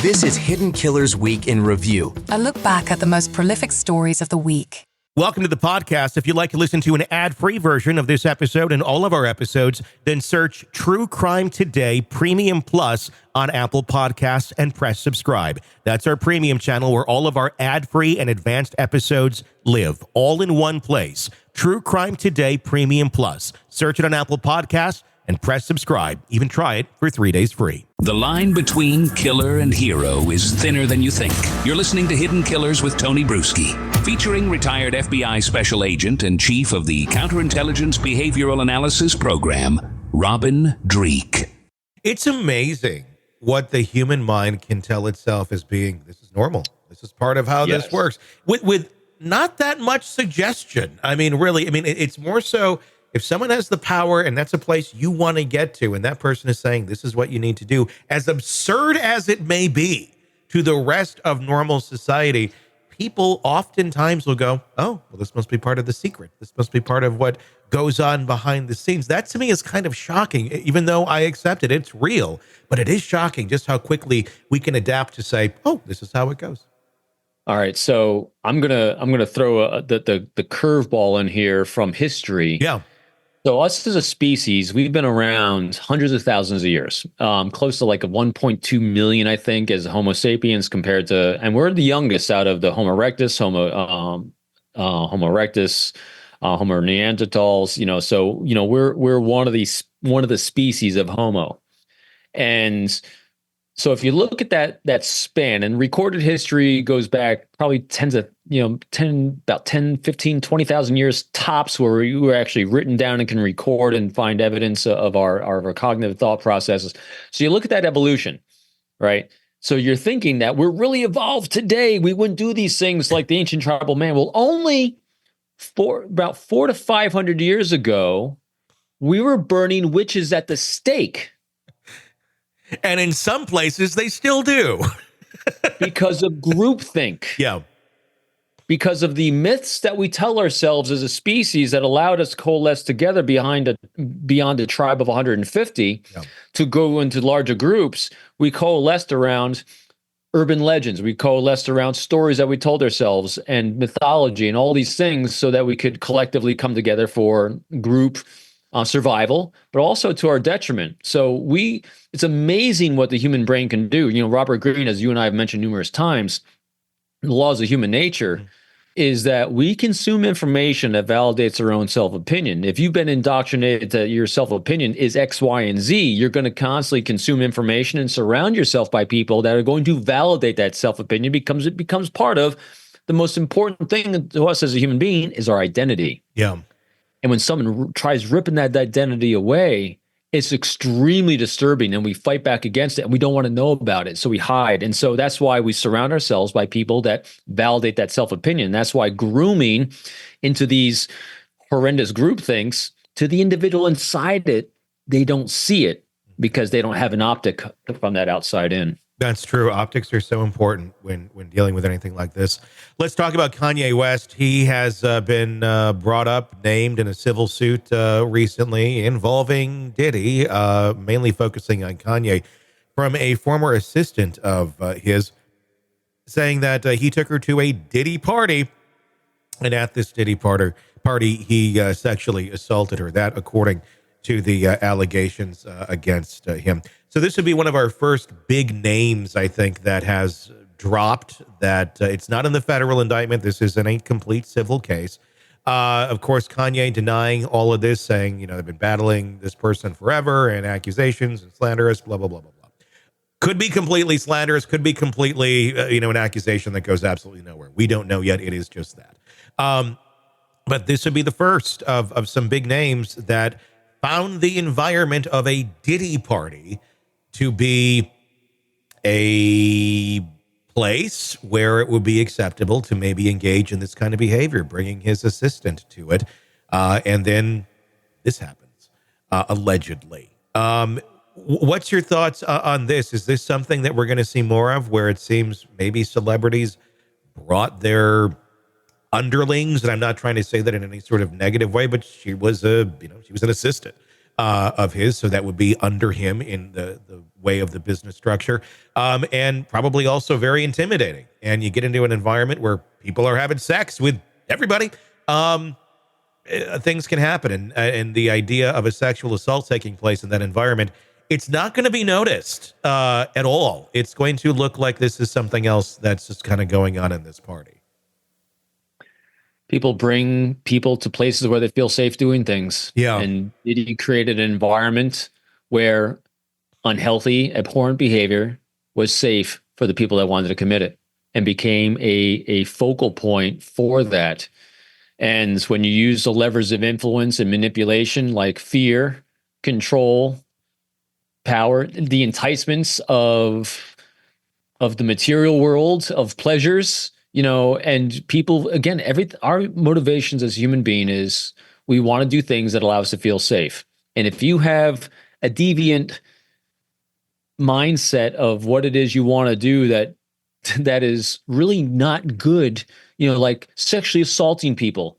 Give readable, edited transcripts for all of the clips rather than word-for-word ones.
This is Hidden Killers Week in Review. A look back at the most prolific stories of the week. Welcome to the podcast. If you'd like to listen to an ad-free version of this episode and all of our episodes, then search True Crime Today Premium Plus on Apple Podcasts and press subscribe. That's our premium channel where all of our ad-free and advanced episodes live, all in one place. True Crime Today Premium Plus. Search it on Apple Podcasts and press subscribe. Even try it for 3 days free. The line between killer and hero is thinner than you think. You're listening to Hidden Killers with Tony Brueski, featuring retired FBI special agent and chief of the Counterintelligence Behavioral Analysis Program, Robin Dreeke. It's amazing what the human mind can tell itself as being, this is normal. This is part of how this works. With not that much suggestion. I mean, really, it's more so if someone has the power and that's a place you want to get to, and that person is saying, this is what you need to do, as absurd as it may be to the rest of normal society, people oftentimes will go, oh, well, this must be part of the secret. This must be part of what goes on behind the scenes. That to me is kind of shocking, even though I accept it. It's real, but it is shocking just how quickly we can adapt to say, oh, this is how it goes. All right, so I'm gonna throw the curveball in here from history. Yeah. So us as a species, we've been around hundreds of thousands of years, close to like 1.2 million, I think, as Homo sapiens compared to, and we're the youngest out of the Homo erectus, Homo Neanderthals. So we're one of the species of Homo, and so if you look at that span, and recorded history goes back probably about 10, 15, 20,000 years tops, where we were actually written down and can record and find evidence of our cognitive thought processes. So you look at that evolution, right? So you're thinking that we're really evolved today. We wouldn't do these things like the ancient tribal man. Well, only about 400 to 500 years ago, we were burning witches at the stake. And in some places, they still do. Because of groupthink. Yeah. Because of the myths that we tell ourselves as a species that allowed us to coalesce together beyond a tribe of 150 to go into larger groups, we coalesced around urban legends. We coalesced around stories that we told ourselves and mythology and all these things so that we could collectively come together for group survival, but also to our detriment. So it's amazing what the human brain can do. Robert Greene, as you and I have mentioned numerous times, the laws of human nature is that we consume information that validates our own self-opinion. If you've been indoctrinated that your self-opinion is X, Y, and Z, you're going to constantly consume information and surround yourself by people that are going to validate that self-opinion because it becomes part of the most important thing to us as a human being is our identity. Yeah. And when someone tries ripping that identity away, it's extremely disturbing, and we fight back against it, and we don't want to know about it, so we hide. And so that's why we surround ourselves by people that validate that self-opinion. That's why grooming into these horrendous group things to the individual inside it, they don't see it because they don't have an optic from that outside in. That's true. Optics are so important when dealing with anything like this. Let's talk about Kanye West. He has been brought up, named in a civil suit recently involving Diddy, mainly focusing on Kanye, from a former assistant of his, saying that he took her to a Diddy party, and at this Diddy party, he sexually assaulted her. That, according to the allegations against him. So this would be one of our first big names, I think, that has dropped, that it's not in the federal indictment. This is in a complete civil case. Of course, Kanye denying all of this, saying, they've been battling this person forever and accusations and slanderous, blah, blah, blah, blah, blah. Could be completely slanderous, could be completely, an accusation that goes absolutely nowhere. We don't know yet. It is just that. But this would be the first of some big names that found the environment of a Diddy party to be a place where it would be acceptable to maybe engage in this kind of behavior, bringing his assistant to it. And then this happens, allegedly. What's your thoughts on this? Is this something that we're going to see more of, where it seems maybe celebrities brought their underlings? And I'm not trying to say that in any sort of negative way, but she was she was an assistant. of his. So that would be under him in the way of the business structure, and probably also very intimidating. And you get into an environment where people are having sex with everybody. Things can happen. And the idea of a sexual assault taking place in that environment, it's not going to be noticed at all. It's going to look like this is something else that's just kind of going on in this party. People bring people to places where they feel safe doing things. Yeah. And Diddy created an environment where unhealthy, abhorrent behavior was safe for the people that wanted to commit it, and became a focal point for that. And when you use the levers of influence and manipulation, like fear, control, power, the enticements of the material world, of pleasures, and people, again, our motivations as human being is we want to do things that allow us to feel safe. And if you have a deviant mindset of what it is you want to do that is really not good, like sexually assaulting people,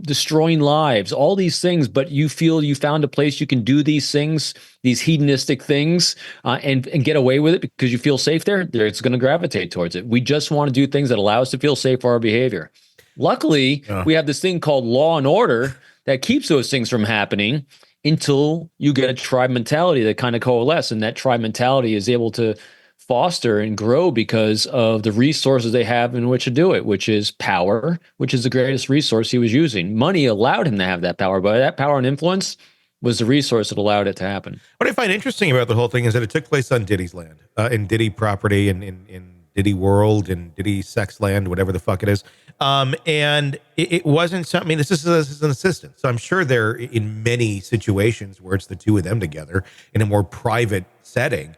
destroying lives, all these things, but you feel you found a place you can do these things, these hedonistic things, and get away with it because you feel safe there, it's going to gravitate towards it. We just want to do things that allow us to feel safe for our behavior. Luckily, we have this thing called law and order that keeps those things from happening until you get a tribe mentality that kind of coalesce, and that tribe mentality is able to foster and grow because of the resources they have in which to do it, which is power, which is the greatest resource he was using. Money allowed him to have that power, but that power and influence was the resource that allowed it to happen. What I find interesting about the whole thing is that it took place on Diddy's land, in Diddy property, and in Diddy world, and Diddy sex land, whatever the fuck it is. And it wasn't something, I mean, this is an assistant. So I'm sure they're in many situations where it's the two of them together in a more private setting.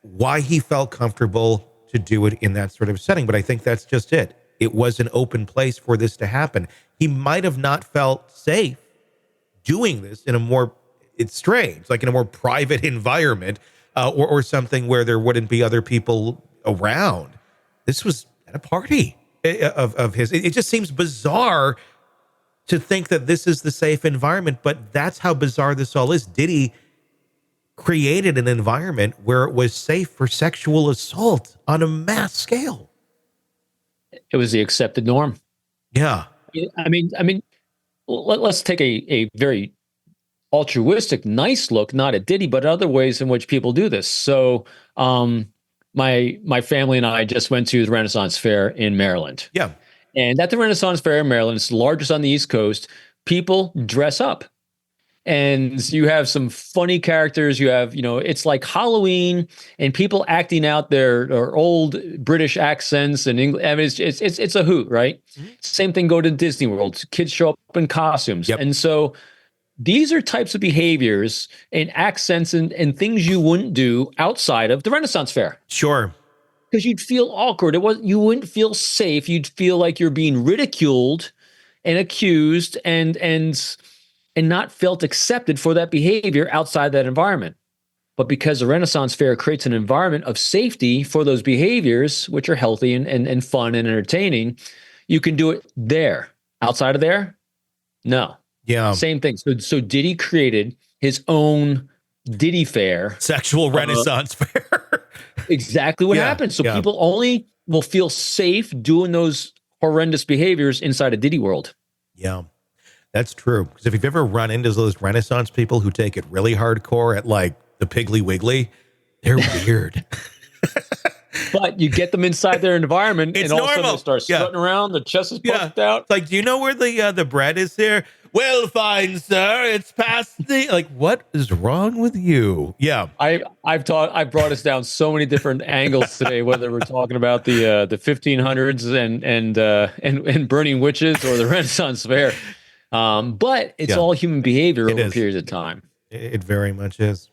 Why he felt comfortable to do it in that sort of setting. But I think that's just it. It was an open place for this to happen. He might have not felt safe doing this in a more, it's strange, like in a more private environment, or something where there wouldn't be other people around. This was at a party of his. It just seems bizarre to think that this is the safe environment, but that's how bizarre this all is. Diddy created an environment where it was safe for sexual assault on a mass scale. It was the accepted norm. Yeah. I mean, let's take a very altruistic, nice look, not at Diddy, but other ways in which people do this. So, my family and I just went to the Renaissance Fair in Maryland. Yeah. And at the Renaissance Fair in Maryland, it's the largest on the East Coast, people dress up. And you have some funny characters. You have, it's like Halloween, and people acting out their old British accents and English. I mean, it's a hoot, right? Mm-hmm. Same thing. Go to Disney World. Kids show up in costumes, and so these are types of behaviors and accents and things you wouldn't do outside of the Renaissance Fair. Sure, because you'd feel awkward. You wouldn't feel safe. You'd feel like you're being ridiculed and accused and not felt accepted for that behavior outside that environment. But because the Renaissance Fair creates an environment of safety for those behaviors, which are healthy and fun and entertaining, you can do it there. Outside of there, no. Yeah. Same thing. So Diddy created his own Diddy Fair. Sexual Renaissance Fair. Exactly what happened. So people only will feel safe doing those horrendous behaviors inside a Diddy world. Yeah. That's true. Because if you've ever run into those Renaissance people who take it really hardcore at like the Piggly Wiggly, they're weird. But you get them inside their environment, it's and all normal. of a sudden they start strutting around, the chest is puffed out. It's like, do you know where the bread is here? Well, fine, sir. It's past the, like, what is wrong with you? Yeah. I've brought us down so many different angles today, whether we're talking about the 1500s and burning witches or the Renaissance Fair. But it's all human behavior over periods of time. It very much is.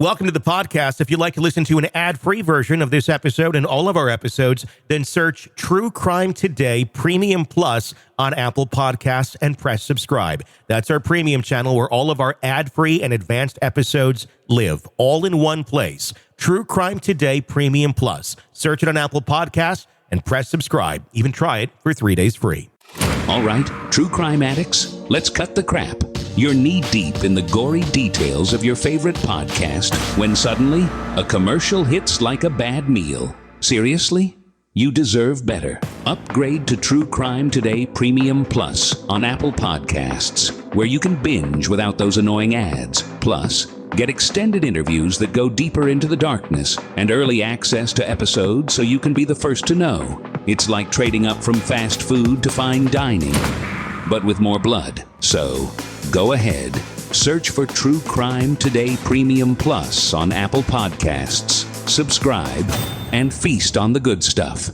Welcome to the podcast. If you'd like to listen to an ad-free version of this episode and all of our episodes, then search True Crime Today Premium Plus on Apple Podcasts and press subscribe. That's our premium channel where all of our ad-free and advanced episodes live, all in one place. True Crime Today Premium Plus. Search it on Apple Podcasts and press subscribe. Even try it for 3 days free. All right, true crime addicts, let's cut the crap. You're knee-deep in the gory details of your favorite podcast when suddenly a commercial hits like a bad meal. Seriously? You deserve better. Upgrade to True Crime Today Premium Plus on Apple Podcasts, where you can binge without those annoying ads. Plus, get extended interviews that go deeper into the darkness and early access to episodes so you can be the first to know. It's like trading up from fast food to fine dining, but with more blood. So, go ahead. Search for True Crime Today Premium Plus on Apple Podcasts. Subscribe and feast on the good stuff.